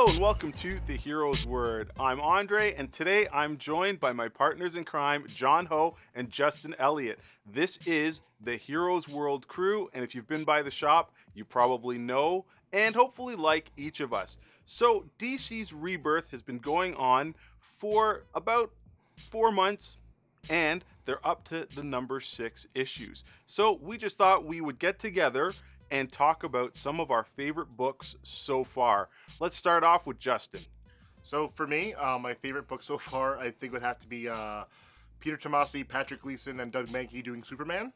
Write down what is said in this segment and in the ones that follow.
Hello and welcome to The Hero's Word. I'm Andre, and today I'm joined by my partners in crime, John Ho and Justin Elliott. This is The Hero's World crew, and if you've been by the shop, you probably know and hopefully like each of us. So DC's Rebirth has been going on for about 4 months, and they're up to the number 6 issues. So we just thought we would get together and talk about some of our favorite books so far. Let's start off with Justin. So for me, my favorite book so far, I think would have to be Peter Tomasi, Patrick Gleason, and Doug Mahnke doing Superman.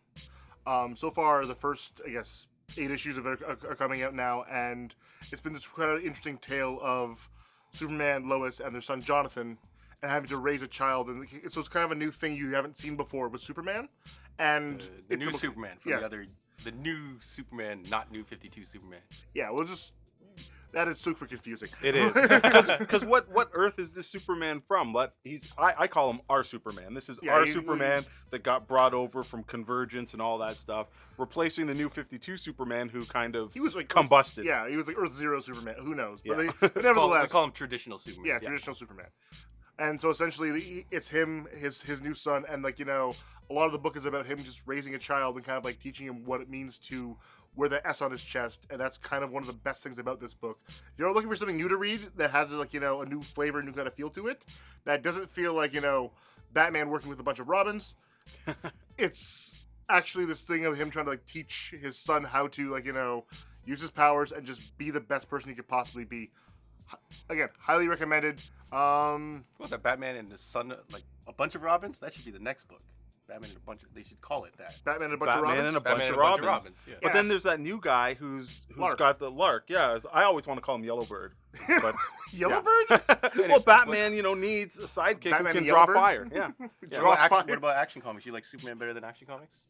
So far, the first, 8 issues of it are coming out now, and it's been this kind of interesting tale of Superman, Lois, and their son Jonathan, and having to raise a child. And so it's kind of a new thing you haven't seen before with Superman. And the new Superman from the new Superman, not New 52 Superman. Yeah, that is super confusing. It is, because what Earth is this Superman from? I call him our Superman. This is our Superman that got brought over from Convergence and all that stuff, replacing the New 52 Superman, who he was like combusted. He was like Earth Zero Superman. Who knows? Yeah. But nevertheless, we call him traditional Superman. Yeah, traditional Superman. And so essentially, it's him, his new son, and a lot of the book is about him just raising a child and kind of teaching him what it means to wear the S on his chest, and that's kind of one of the best things about this book. If you're looking for something new to read that has a new flavor, new kind of feel to it, that doesn't feel like Batman working with a bunch of Robins. It's actually this thing of him trying to teach his son how to use his powers and just be the best person he could possibly be. Again, highly recommended. What's that? Batman and the son, a bunch of Robins? That should be the next book. Batman and a bunch of. They should call it that. Batman and a bunch of Robins. Batman and a bunch of Robins. Yeah. But then there's that new guy who's got the Lark. Yeah, I always want to call him Yellowbird. But Yellowbird? Well, Batman, needs a sidekick Batman who can and draw Yellowbird? fire. Yeah. What about Action Comics? You like Superman better than Action Comics?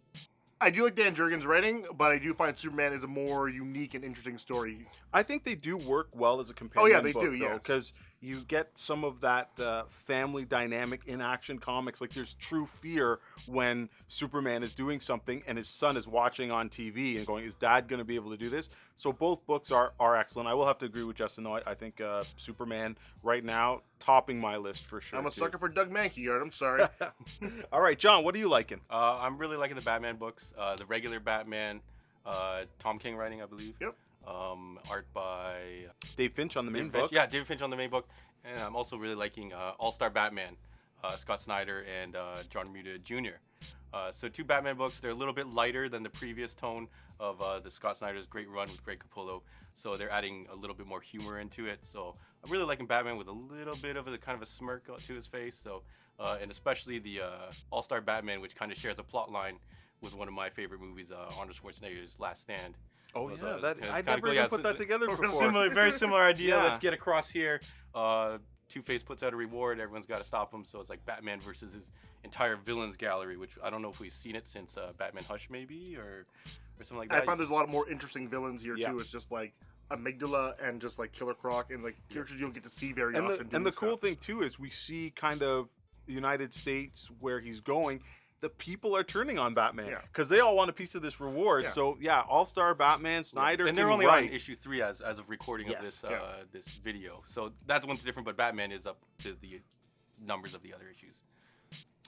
I do like Dan Jurgens' writing, but I do find Superman is a more unique and interesting story. I think they do work well as a companion they book, do, yes. because you get some of that family dynamic in Action Comics. There's true fear when Superman is doing something and his son is watching on TV and going, is Dad going to be able to do this? So both books are excellent. I will have to agree with Justin, though. I think Superman right now, topping my list for sure. I'm a sucker for Doug Mahnke art. I'm sorry. All right, John, what are you liking? I'm really liking the Batman books. The regular Batman, Tom King writing, I believe. Yep. Art by Dave Finch on the main book. Yeah, David Finch on the main book. And I'm also really liking All-Star Batman, Scott Snyder and John Romita Jr. So 2 Batman books. They're a little bit lighter than the previous tone of the Scott Snyder's great run with Greg Capullo. So they're adding a little bit more humor into it. So I'm really liking Batman with a little bit of a kind of a smirk to his face. So and especially the All-Star Batman, which kind of shares a plot line with one of my favorite movies, Arnold Schwarzenegger's Last Stand. Oh, was, yeah, I kinda never cool. even put that together before. Very similar idea. Yeah. Let's get across here. Two-Face puts out a reward. Everyone's got to stop him. So it's like Batman versus his entire villains gallery, which I don't know if we've seen it since Batman Hush, maybe, or something like that. I find there's a lot more interesting villains here, too. It's just Amygdala and just Killer Croc and characters you don't get to see very often. And the cool thing, too, is we see kind of the United States where he's going. The people are turning on Batman because they all want a piece of this reward. Yeah. So All-Star Batman, Snyder, and they're only on issue 3 as of recording of this this video. So that one's different, but Batman is up to the numbers of the other issues.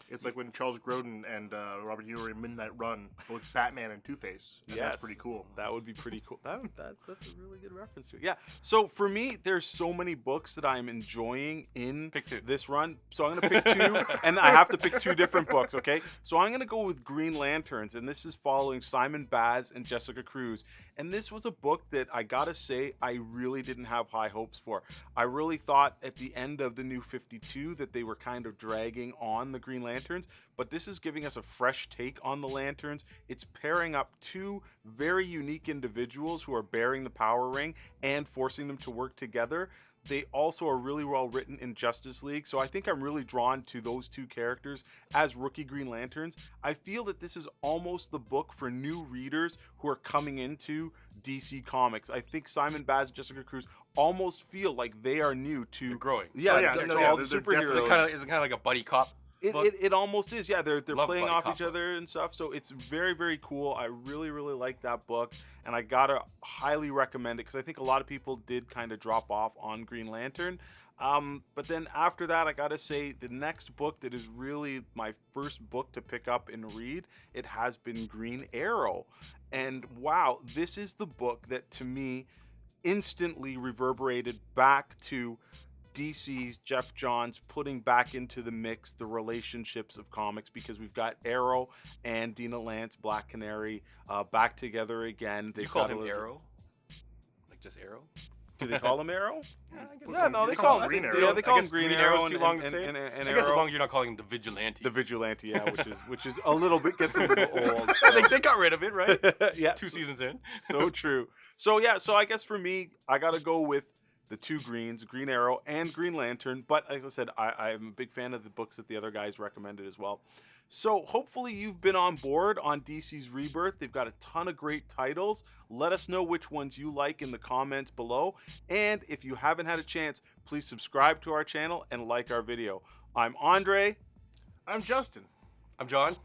It's like when Charles Grodin and Robert Ewing were in Midnight Run, both Batman and Two-Face. And that's pretty cool. That would be pretty cool. That's a really good reference to it. Yeah. So for me, there's so many books that I'm enjoying in this run. So I'm going to pick 2, and I have to pick 2 different books, okay? So I'm going to go with Green Lanterns, and this is following Simon Baz and Jessica Cruz. And this was a book that I got to say I really didn't have high hopes for. I really thought at the end of the New 52 that they were kind of dragging on the Green Lanterns, but this is giving us a fresh take on the Lanterns. It's pairing up 2 very unique individuals who are bearing the power ring and forcing them to work together. They also are really well written in Justice League, so I think I'm really drawn to those 2 characters as rookie Green Lanterns. I feel that this is almost the book for new readers who are coming into DC Comics. I think Simon Baz and Jessica Cruz almost feel like they are new to They're growing. all the superheroes. Is it kind of like a buddy cop It almost is. Yeah, they're Love playing buddy off cop each book. other and stuff. So it's very, very cool. I really, really like that book, and I gotta highly recommend it because I think a lot of people did kind of drop off on Green Lantern. But then after that, I gotta say the next book that is really my first book to pick up and read, it has been Green Arrow, and wow, this is the book that to me instantly reverberated back to DC's Jeff Johns putting back into the mix the relationships of comics, because we've got Arrow and Dina Lance, Black Canary, back together again. You call him Arrow? Like just Arrow? Do they call him Arrow? Yeah, I guess. Yeah, no, they They call call him Green Green Arrow. Arrow. Yeah, they call I him guess Green Green Arrow. Arrow's too long to say. And I guess as Arrow. long as you're not calling him the Vigilante. The Vigilante, yeah, which is a little bit gets a little old. So. they got rid of it, right? Yeah, 2 seasons in. so true. So yeah, so I guess for me, I gotta go with the two greens, Green Arrow and Green Lantern. But as I said, I'm a big fan of the books that the other guys recommended as well. So hopefully you've been on board on DC's Rebirth. They've got a ton of great titles. Let us know which ones you like in the comments below. And if you haven't had a chance, please subscribe to our channel and like our video. I'm Andre. I'm Justin. I'm John.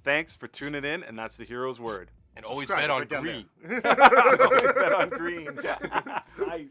Thanks for tuning in, and that's the hero's word. And always Subscribe bet on right down green. there. Always bet on green. Nice.